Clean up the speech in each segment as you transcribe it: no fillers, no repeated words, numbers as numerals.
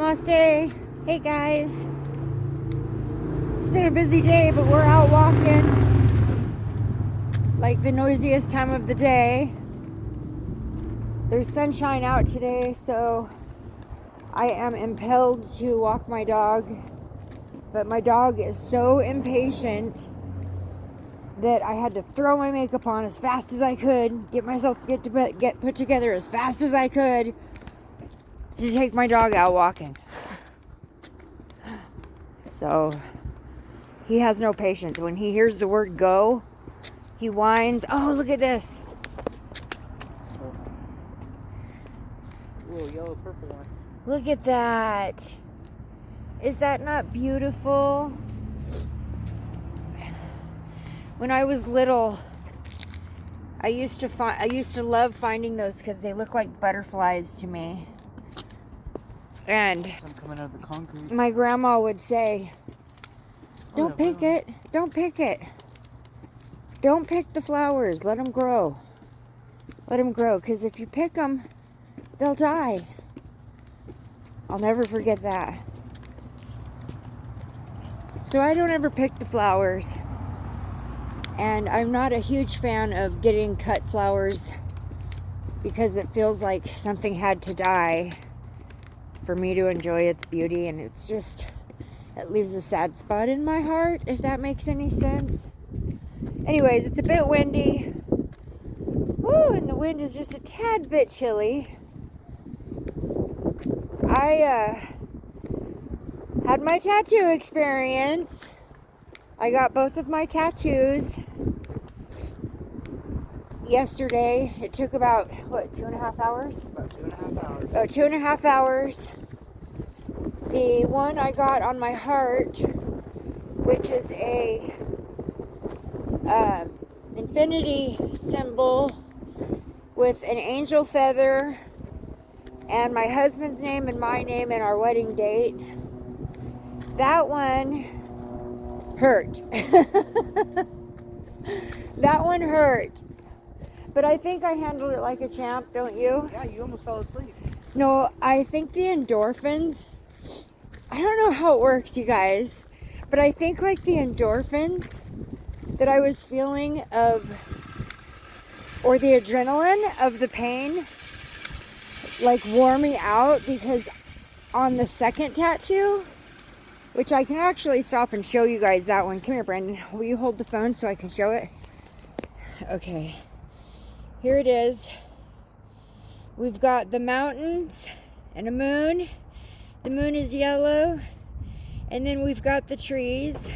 Namaste. Hey guys. It's been a busy day, but we're out walking. Like the noisiest time of the day. There's sunshine out today, so I am impelled to walk my dog. But my dog is so impatient that I had to throw my makeup on as fast as I could, get put together as fast as I could to take my dog out walking. So he has no patience. When he hears the word go, he whines. Oh, look at this. Little yellow purple one. Look at that. Is that not beautiful? When I was little, I used to love finding those because they look like butterflies to me. And I'm coming out of the concrete. My grandma would say, "Don't pick it. Don't pick it. Don't pick the flowers. Let them grow. Let them grow. Because if you pick them, they'll die." I'll never forget that. So I don't ever pick the flowers. And I'm not a huge fan of getting cut flowers because it feels like something had to die for me to enjoy its beauty, and it leaves a sad spot in my heart, if that makes any sense. Anyways, it's a bit windy. Woo, and the wind is just a tad bit chilly. I had my tattoo experience. I got both of my tattoos yesterday. It took about, 2.5 hours? About 2.5 hours. About 2.5 hours. The one I got on my heart, which is a infinity symbol with an angel feather and my husband's name and my name and our wedding date. That one hurt. That one hurt. But I think I handled it like a champ, don't you? Yeah, you almost fell asleep. No, I think the endorphins, I don't know how it works, you guys, but I think like the endorphins that I was feeling or the adrenaline of the pain, like wore me out, because on the second tattoo, which I can actually stop and show you guys that one. Come here, Brandon. Will you hold the phone so I can show it? Okay. Here it is. We've got the mountains and a moon. The moon is yellow. And then we've got the trees.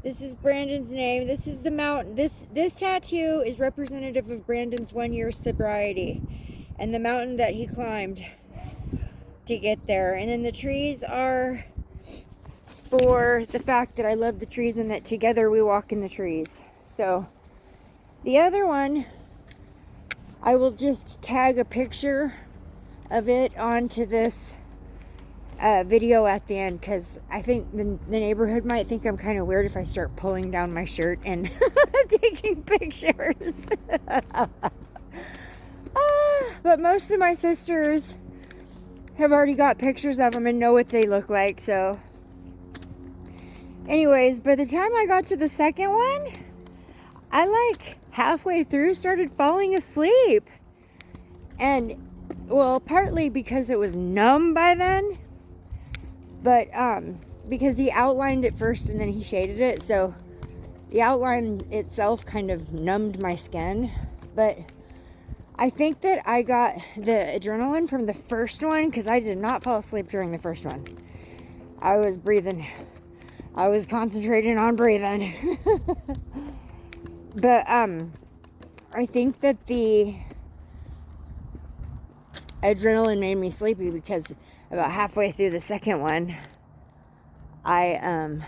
This is Brandon's name. This is the mountain. This tattoo is representative of Brandon's 1 year sobriety and the mountain that he climbed to get there. And then the trees are for the fact that I love the trees and that together we walk in the trees. So the other one, I will just tag a picture of it onto this video at the end, because I think the neighborhood might think I'm kind of weird if I start pulling down my shirt and taking pictures. But most of my sisters have already got pictures of them and know what they look like, so anyways, by the time I got to the second one, I like halfway through started falling asleep. And well, partly because it was numb by then, but because he outlined it first and then he shaded it, so the outline itself kind of numbed my skin. But I think that I got the adrenaline from the first one, because I did not fall asleep during the first one. I was breathing. I was concentrating on breathing. But I think that the adrenaline made me sleepy, because about halfway through the second one, I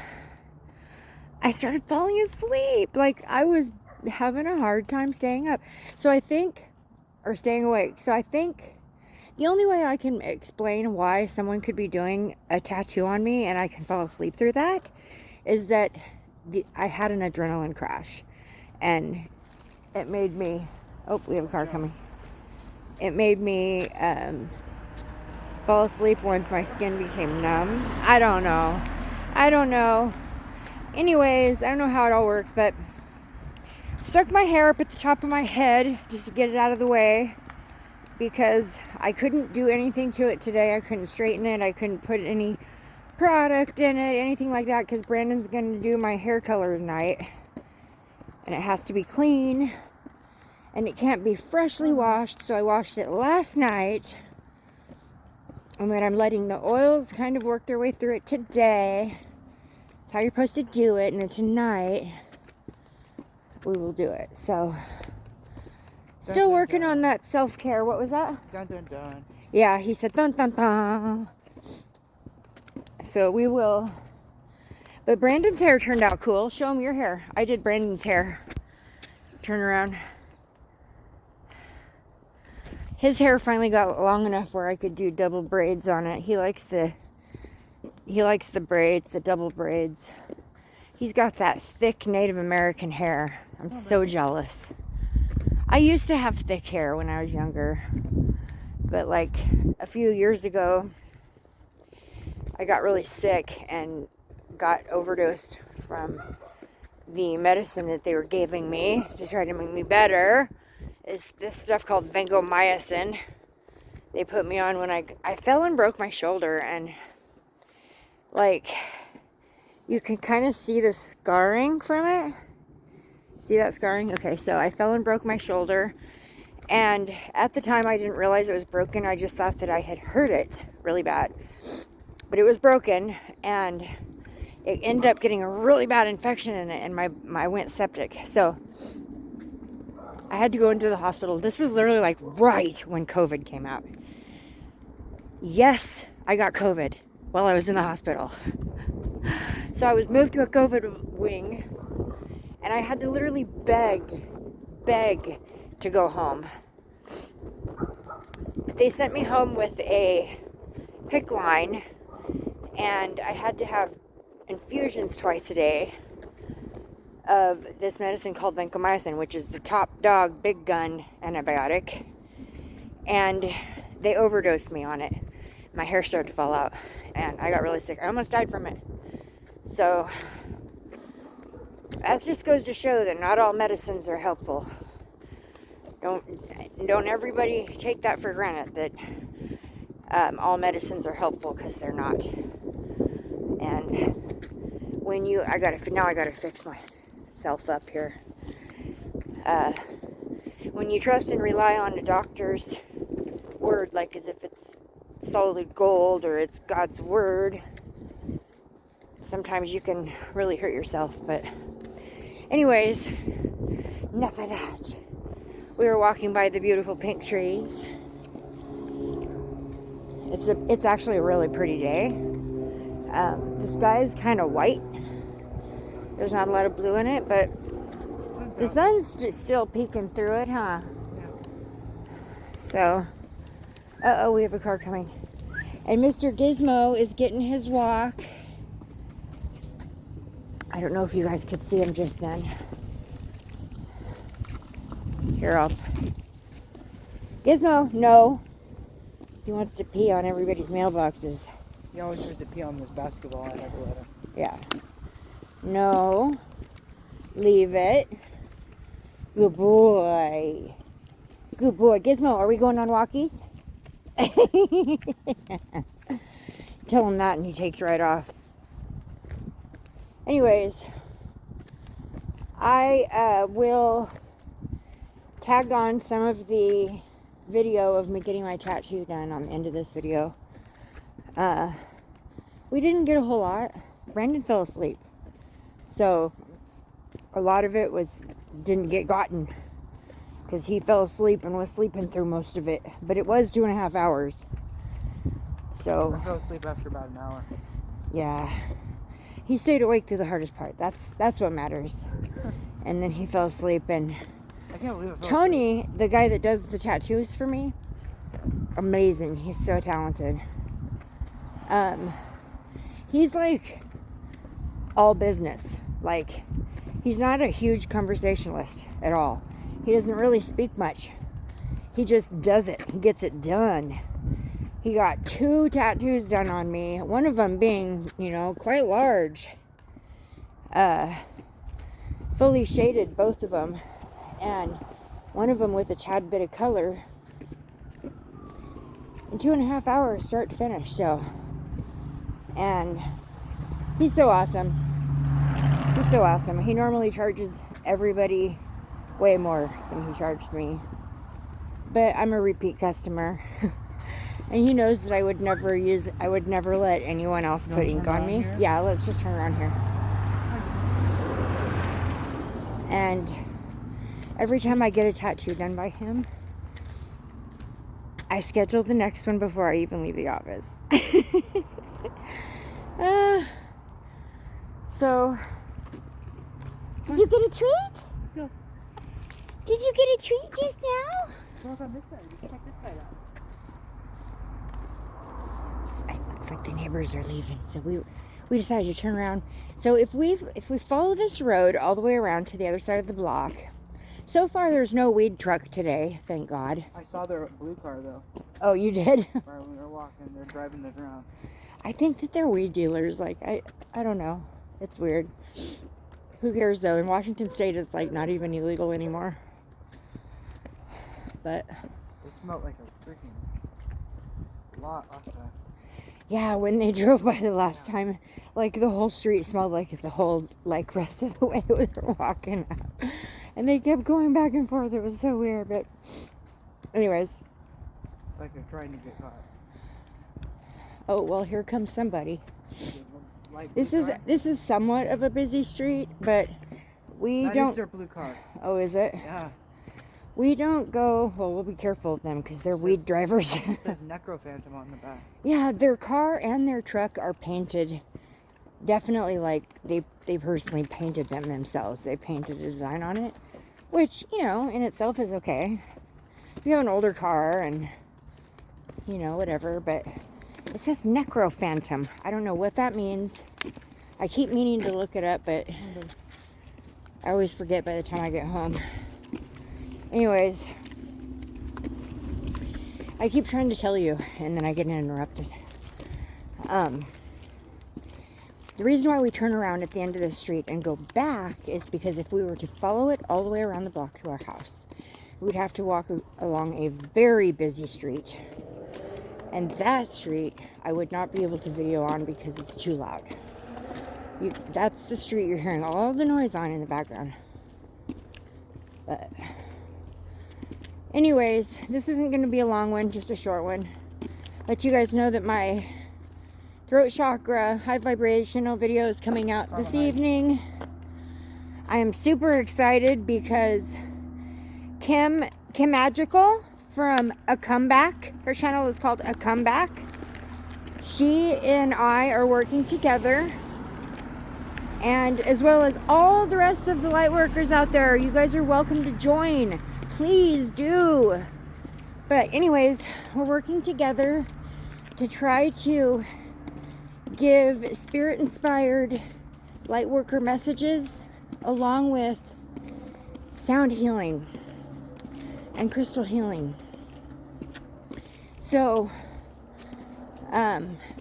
started falling asleep. Like I was having a hard time staying up. Staying awake. So I think the only way I can explain why someone could be doing a tattoo on me and I can fall asleep through that is that I had an adrenaline crash, and it made me, oh, we have a car coming. It made me fall asleep once my skin became numb. I don't know. Anyways, I don't know how it all works, but stuck my hair up at the top of my head just to get it out of the way because I couldn't do anything to it today. I couldn't straighten it. I couldn't put any product in it, anything like that, because Brandon's going to do my hair color tonight. And it has to be clean. And it can't be freshly washed, so I washed it last night. And then I'm letting the oils kind of work their way through it today. That's how you're supposed to do it. And then tonight, we will do it. So, still working on that self-care. What was that? Dun dun dun. Yeah, he said dun dun dun. So we will. But Brandon's hair turned out cool. Show him your hair. I did Brandon's hair. Turn around. His hair finally got long enough where I could do double braids on it. He likes the braids, the double braids. He's got that thick Native American hair. I'm so jealous. I used to have thick hair when I was younger. But like a few years ago, I got really sick and got overdosed from the medicine that they were giving me to try to make me better. It's this stuff called vancomycin. They put me on when I fell and broke my shoulder, and like you can kind of see the scarring from it. See that scarring? Okay, so I fell and broke my shoulder, and at the time I didn't realize it was broken. I just thought that I had hurt it really bad, but it was broken, and it ended up getting a really bad infection in it, and I went septic. So I had to go into the hospital. This was literally like right when COVID came out. Yes, I got COVID while I was in the hospital. So I was moved to a COVID wing, and I had to literally beg to go home. But they sent me home with a PICC line, and I had to have infusions twice a day of this medicine called vancomycin, which is the top dog, big gun antibiotic. And they overdosed me on it. My hair started to fall out, and I got really sick. I almost died from it. So that just goes to show that not all medicines are helpful. Don't everybody take that for granted, that all medicines are helpful, because they're not. And when I gotta fix myself up here. When you trust and rely on a doctor's word, like as if it's solid gold or it's God's word, sometimes you can really hurt yourself. But anyways, enough of that. We were walking by the beautiful pink trees. It's actually a really pretty day. The sky is kind of white. There's not a lot of blue in it, but the sun's still peeking through it, huh? Yeah. So, we have a car coming. And Mr. Gizmo is getting his walk. I don't know if you guys could see him just then. Here, Gizmo, no. He wants to pee on everybody's mailboxes. He always tries to pee on this basketball. I never let him. Yeah. No. Leave it. Good boy. Good boy. Gizmo, are we going on walkies? Tell him that and he takes right off. Anyways, I will tag on some of the video of me getting my tattoo done on the end of this video. We didn't get a whole lot. Brandon fell asleep. So a lot of it didn't get gotten because he fell asleep and was sleeping through most of it. But it was 2.5 hours. So I fell asleep after about an hour. yeah. He stayed awake through the hardest part. That's what matters. And then he fell asleep, and I can't believe it. Tony, the guy that does the tattoos for me, amazing. He's so talented. He's like all business. Like, he's not a huge conversationalist at all. He doesn't really speak much. He just does it. He gets it done. He got 2 tattoos done on me. One of them being, you know, quite large. Fully shaded, both of them. And one of them with a tad bit of color. In 2.5 hours, start to finish, so. And he's so awesome. He's so awesome. He normally charges everybody way more than he charged me. But I'm a repeat customer. And he knows that I would never let anyone else put ink on me. Here? Yeah, let's just turn around here. And every time I get a tattoo done by him, I schedule the next one before I even leave the office. So, did you get a treat? Let's go. Did you get a treat just now? Walk on this side. Check this side out. It looks like the neighbors are leaving, so we decided to turn around. So if we follow this road all the way around to the other side of the block, so far there's no weed truck today, thank God. I saw their blue car though. Oh, you did? While we were walking, they're driving this around. I think that they're weed dealers. Like I don't know. It's weird. Who cares though? In Washington State, it's like not even illegal anymore. But they smelled like a freaking lot off that. Yeah, when they drove by the last time, like the whole street smelled like the whole rest of the way we were walking up. And they kept going back and forth. It was so weird, but anyways. Like they're trying to get caught. Oh, well, here comes somebody. This is somewhat of a busy street, but we don't. That is their blue car. Oh, is it? Yeah. We don't go. Well, we'll be careful of them because they're weed drivers. It says Necro Phantom on the back. Yeah, their car and their truck are painted. Definitely, like they personally painted them themselves. They painted a design on it, which you know in itself is okay. If you have an older car and you know whatever, but it says Necro Phantom. I don't know what that means. I keep meaning to look it up, but I always forget by the time I get home. Anyways, I keep trying to tell you, and then I get interrupted. The reason why we turn around at the end of the street and go back is because if we were to follow it all the way around the block to our house, we'd have to walk along a very busy street. And that street, I would not be able to video on because it's too loud. That's the street you're hearing all the noise on in the background. But anyways, this isn't going to be a long one, just a short one. Let you guys know that my throat chakra high vibrational video is coming out this evening. I am super excited because Kim Magical from A Comeback, her channel is called A Comeback. She and I are working together, and as well as all the rest of the light workers out there. You guys are welcome to join. Please do. But anyways, we're working together to try to give spirit-inspired light worker messages along with sound healing and crystal healing. So,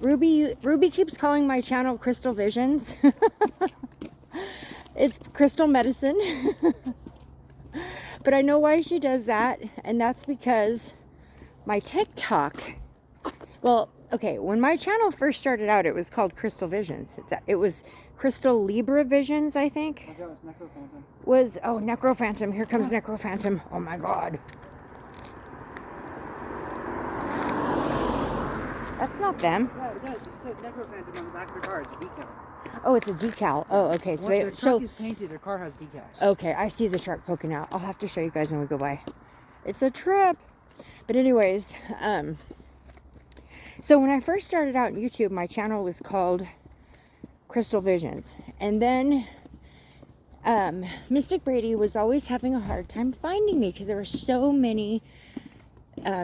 Ruby keeps calling my channel Crystal Visions. It's crystal medicine. But I know why she does that, and that's because my TikTok, well, okay, when my channel first started out, it was called Crystal Visions. It was Crystal Libra Visions, I think. That was Necro Phantom. Oh, Necro Phantom. Here comes Necro Phantom. Oh my God. That's not them. Yeah, it does. It says Necro Phantom on the back of their car. It's a decal. Oh, it's a decal. Oh, okay. So their truck is painted. Their car has decals. Okay, I see the truck poking out. I'll have to show you guys when we go by. It's a trip. But anyways, so when I first started out on YouTube, my channel was called Crystal Visions. And then Mystic Brady was always having a hard time finding me because there were so many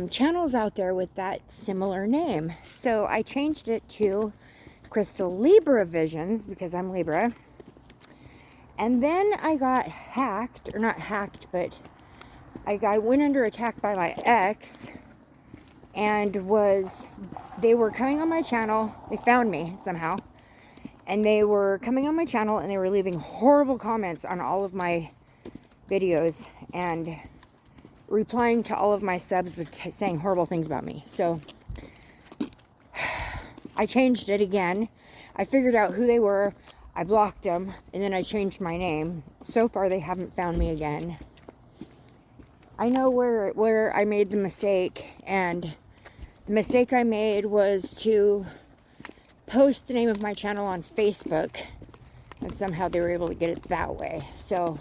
channels out there with that similar name. So I changed it to Crystal Libra Visions because I'm Libra. And then I got hacked, or not hacked, but I went under attack by my ex, and they were coming on my channel. They found me somehow, and they were coming on my channel, and they were leaving horrible comments on all of my videos and replying to all of my subs with saying horrible things about me. So I changed it again. I figured out who they were. I blocked them, and then I changed my name. So far, they haven't found me again. I know where I made the mistake, and the mistake I made was to post the name of my channel on Facebook, and somehow they were able to get it that way. So,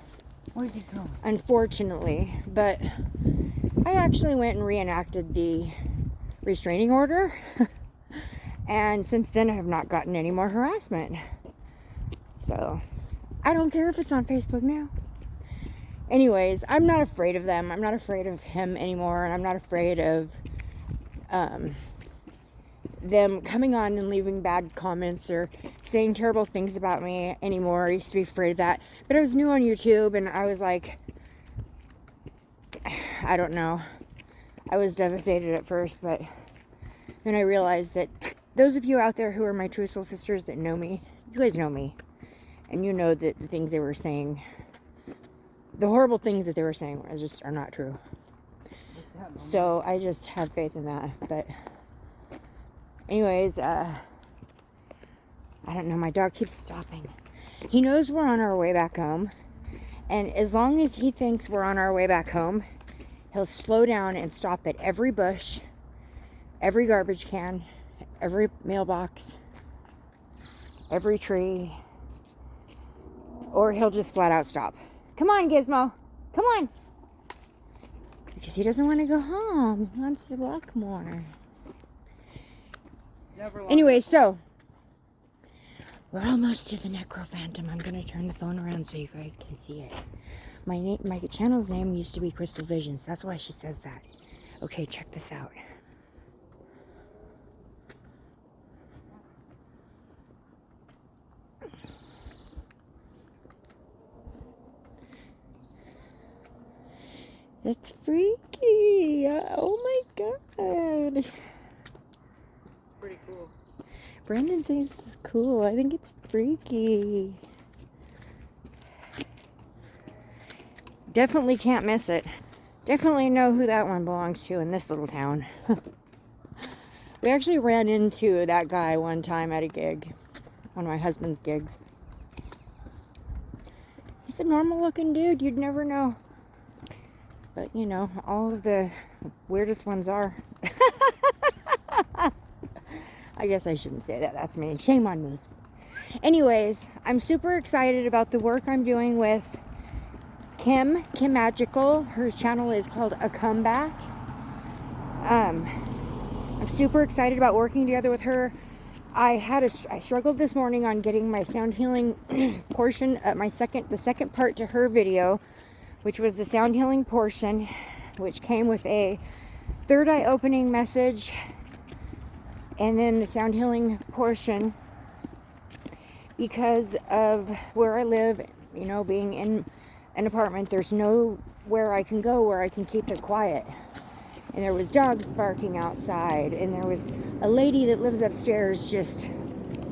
Where's he going? unfortunately, but I actually went and reenacted the restraining order, and since then I have not gotten any more harassment. So, I don't care if it's on Facebook now. Anyways, I'm not afraid of them. I'm not afraid of him anymore, and I'm not afraid of them coming on and leaving bad comments or saying terrible things about me anymore. I used to be afraid of that. But I was new on YouTube, and I was like, I don't know. I was devastated at first, but then I realized that those of you out there who are my true soul sisters that know me, you guys know me. And you know that the things they were saying, the horrible things that they were saying are not true. So I just have faith in that. But anyways, I don't know, my dog keeps stopping. He knows we're on our way back home. And as long as he thinks we're on our way back home, he'll slow down and stop at every bush, every garbage can, every mailbox, every tree, or he'll just flat out stop. Come on, Gizmo. Come on. Because he doesn't want to go home. He wants to walk more. Anyway, so we're almost to the Necrophantom. I'm going to turn the phone around so you guys can see it. My channel's name used to be Crystal Visions. That's why she says that. Okay, check this out. That's freaky. Oh my god. Pretty cool. Brandon thinks it's cool. I think it's freaky. Definitely can't miss it. Definitely know who that one belongs to in this little town. We actually ran into that guy one time at a gig. One of my husband's gigs. He's a normal looking dude. You'd never know. But, you know, all of the weirdest ones are. I guess I shouldn't say that. That's me. Shame on me. Anyways, I'm super excited about the work I'm doing with Kim Magical. Her channel is called A Comeback. I'm super excited about working together with her. I struggled this morning on getting my sound healing portion, the second part to her video, which was the sound healing portion, which came with a third eye opening message, and then the sound healing portion, because of where I live, you know, being in an apartment, there's nowhere I can go where I can keep it quiet. And there was dogs barking outside, and there was a lady that lives upstairs just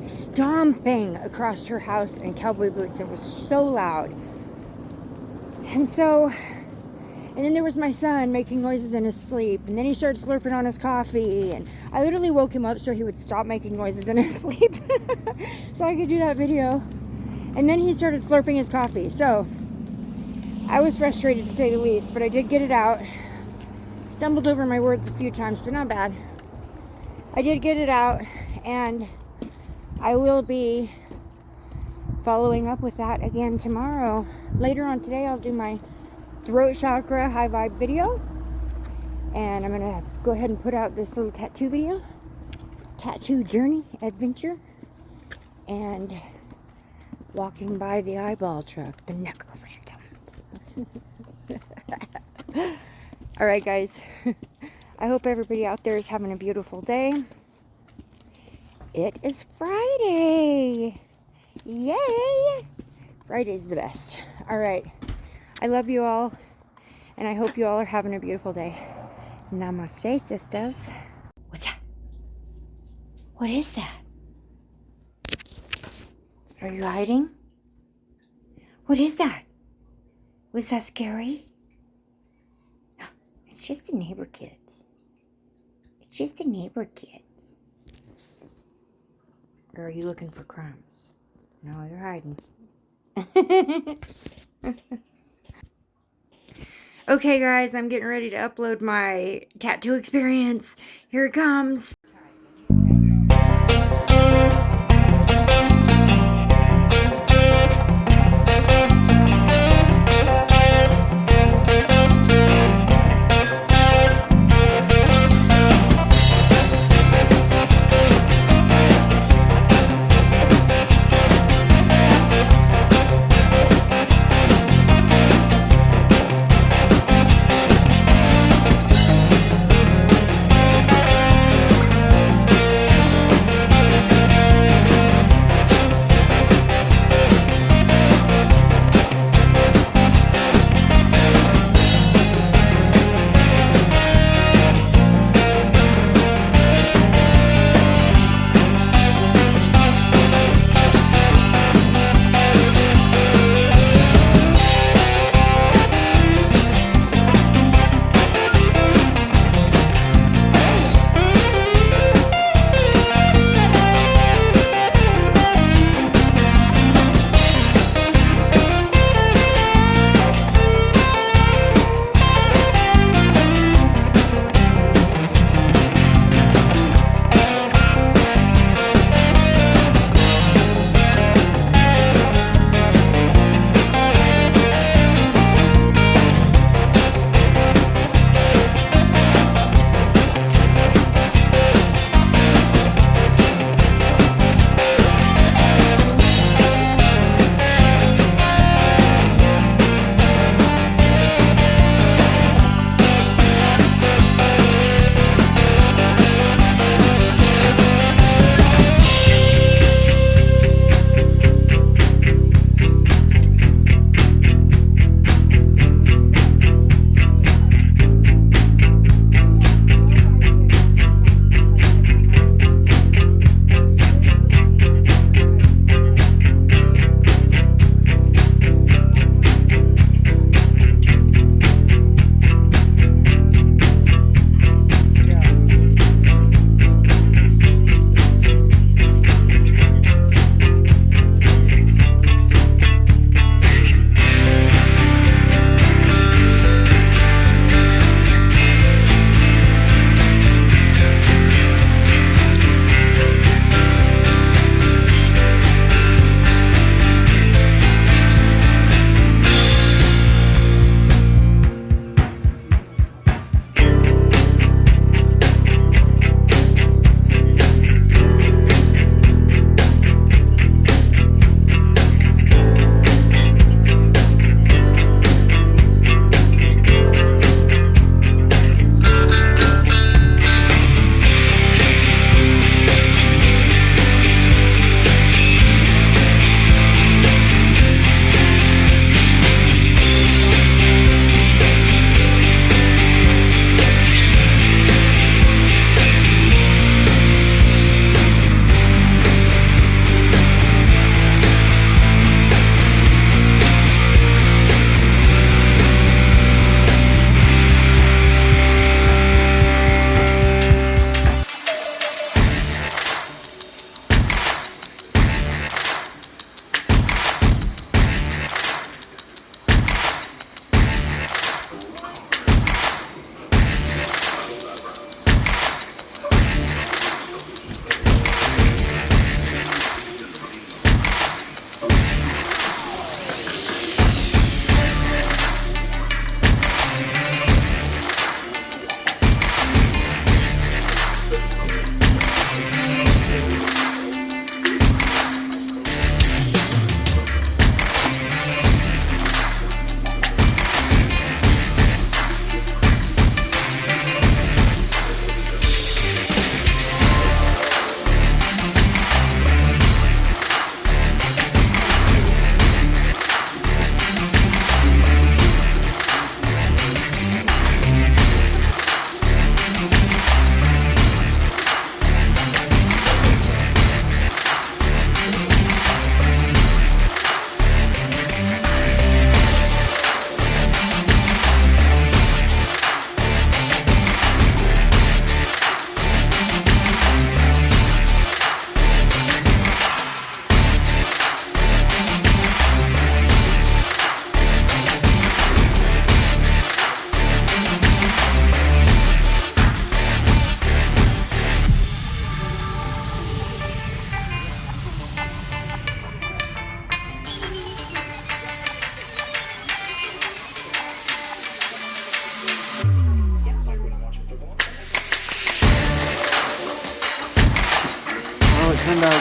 stomping across her house in cowboy boots. It was so loud. And then there was my son making noises in his sleep, and then he started slurping on his coffee, and I literally woke him up so he would stop making noises in his sleep so I could do that video. And then he started slurping his coffee. So I was frustrated to say the least, but I did get it out. Stumbled over my words a few times, but not bad. I did get it out, and I will be following up with that again tomorrow. Later on today, I'll do my throat chakra high vibe video, and I'm gonna go ahead and put out this little tattoo video, tattoo journey adventure, and walking by the eyeball truck, the Necrophantom. All right, guys. I hope everybody out there is having a beautiful day. It is Friday. Yay! Friday's the best. All right. I love you all, and I hope you all are having a beautiful day. Namaste, sisters. What is that? Are you hiding? What is that? Was that scary? No, it's just the neighbor kids. It's just the neighbor kids. Or are you looking for crumbs? No, you're hiding. Okay, guys, I'm getting ready to upload my tattoo experience. Here it comes.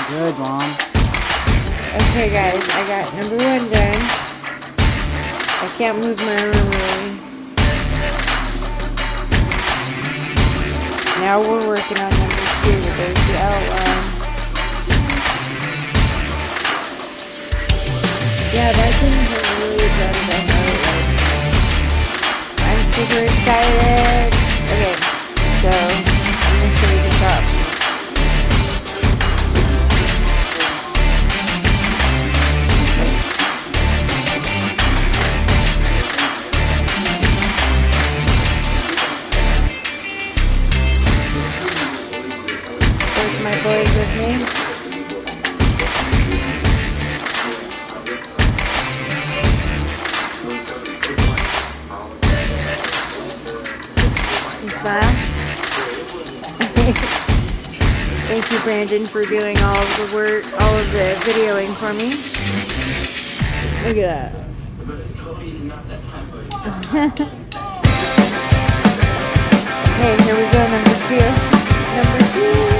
Good, Mom. Okay, guys, I got number 1 done. I can't move my arm really. Now we're working on number 2. There's the outline. Yeah, that didn't hurt really bad as I thought it would. I'm super excited. Okay, so I'm going to show you the top. There's my boys with me. Smile. Thank you, Brandon, for doing all of the work, all of the videoing for me. Look at that. Okay, here we go, number 2. Number 2.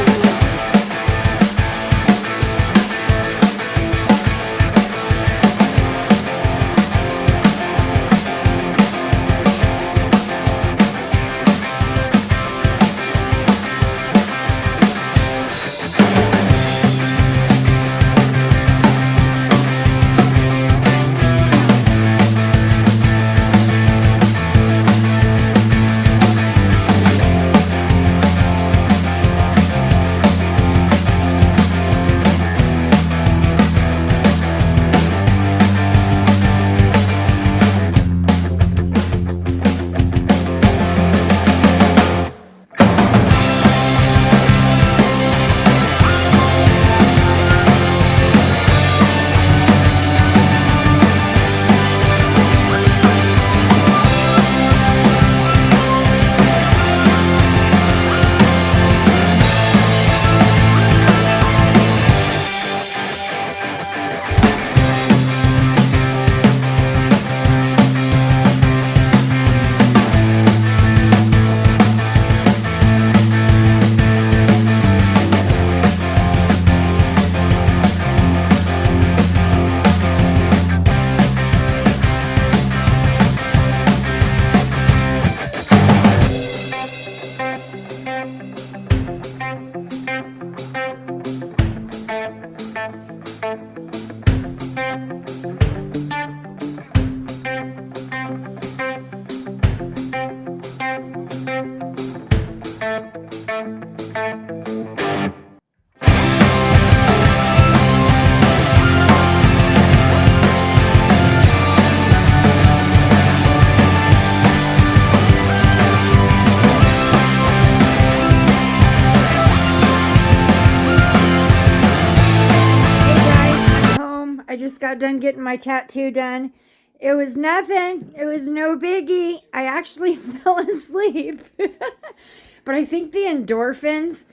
I just got done getting my tattoo done. It was nothing. It was no biggie. I actually fell asleep. But I think the endorphins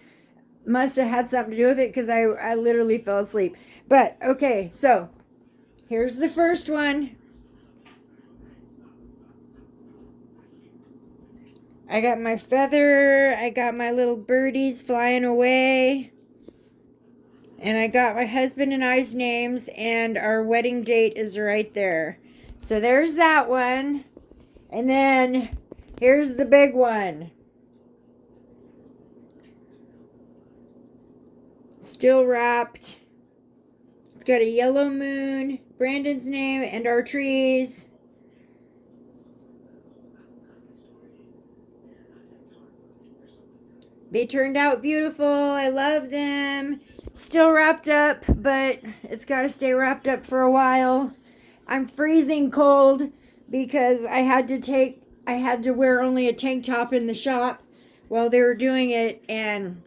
must have had something to do with it because I literally fell asleep. But, okay, so here's the first one. I got my feather. I got my little birdies flying away. And I got my husband and I's names, and our wedding date is right there. So there's that one. And then here's the big one. Still wrapped. It's got a yellow moon, Brandon's name, and our trees. They turned out beautiful. I love them. Still wrapped up, but it's got to stay wrapped up for a while. I'm freezing cold because I had to wear only a tank top in the shop while they were doing it, and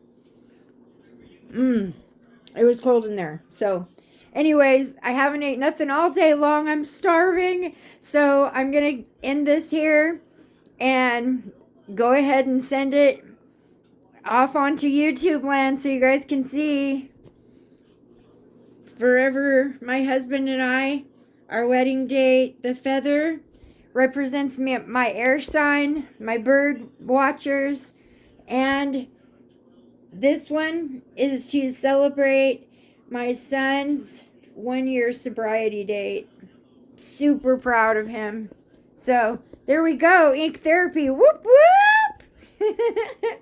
it was cold in there. So anyways, I haven't ate nothing all day long. I'm starving. So I'm going to end this here and go ahead and send it off onto YouTube land so you guys can see. Forever, my husband and I, our wedding date. The feather represents me, my air sign, my bird watchers, and this one is to celebrate my son's 1-year sobriety date. Super proud of him. So there we go. Ink Therapy. Whoop whoop.